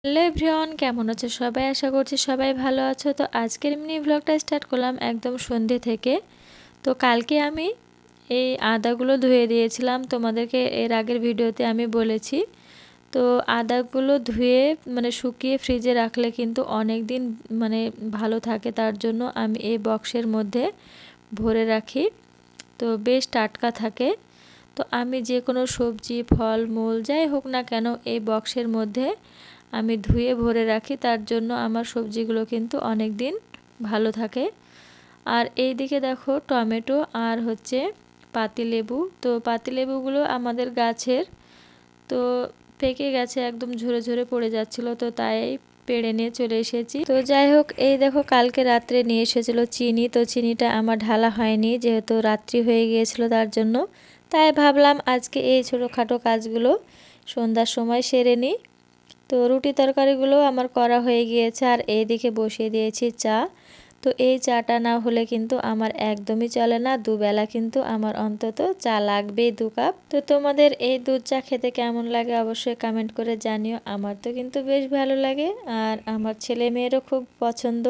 Hello everyone, কেমন আছো সবাই? আশা করছি সবাই ভালো আছো। তো আজকের মিনি ব্লগটা স্টার্ট করলাম একদম সন্ধে থেকে। তো কালকে আমি এই আদাগুলো ধুয়ে দিয়েছিলাম, তোমাদেরকে এর আগের ভিডিওতে আমি বলেছি। তো আদাগুলো ধুয়ে শুকিয়ে ফ্রিজে রাখলে কিন্তু অনেক দিন ভালো থাকে, তার জন্য আমি এই বক্সের মধ্যে ভরে রাখি। তো বেশ টাটকা থাকে। তো আমি যে কোনো সবজি, ফল মূল যাই হোক না কেন এই বক্সের মধ্যে আমি ধুয়ে ভরে রাখি, তার জন্য আমার সবজিগুলো কিন্তু অনেক দিন ভালো থাকে। আর এই দিকে দেখো টমেটো আর হচ্ছে পাতিলেবু। তো পাতিলেবুগুলো আমাদের গাছের, তো পেকে গেছে, একদম ঝরে ঝরে পড়ে যাচ্ছিল, তো তাই পেড়ে নিয়ে চলে এসেছি। তো যাই হোক, এই দেখো কালকে রাত্রে নিয়ে এসেছিলো চিনি। তো চিনিটা আমার ঢালা হয়নি, যেহেতু রাত্রি হয়ে গিয়েছিল তার জন্য। তাই ভাবলাম আজকে এই ছোটোখাটো কাজগুলো সন্ধ্যার সময় সেরে নিই। তো রুটি তরকারিগুলো আমার করা হয়ে গিয়েছে, আর এইদিকে বসিয়ে দিয়েছি চা। তো এই চাটা না হলে কিন্তু আমার একদমই চলে না, দুবেলা কিন্তু আমার অন্তত চা লাগবেই 2 কাপ। তো তোমাদের এই দুধ চা খেতে কেমন লাগে অবশ্যই কমেন্ট করে জানিও। আমার তো কিন্তু বেশ ভালো লাগে, আর আমার ছেলে মেয়েরও খুব পছন্দ।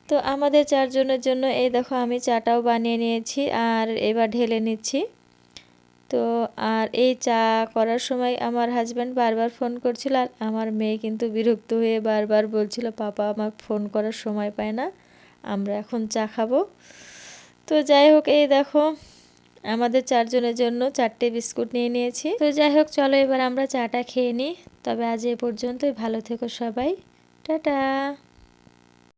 তো আমাদের 4 জনের জন্য এই দেখো আমি চাটাও বানিয়ে নিয়েছি, আর এবার ঢেলে নিচ্ছি। তো আর এই চা করার সময় আমার হাজব্যান্ড বারবার ফোন করছিল, আর আমার মেয়ে কিন্তু বিরক্ত হয়ে বারবার বলছিল, পাপা আমার ফোন করার সময় পায় না, আমরা এখন চা খাবো। তো যাই হোক, এই দেখো আমাদের 4 জনের জন্য 4টে বিস্কুট নিয়ে নিয়েছি। তো যাই হোক, চলো এবার আমরা চাটা খেয়ে নিই। তবে আজ এ পর্যন্তই, ভালো থেকো সবাই, টাটা।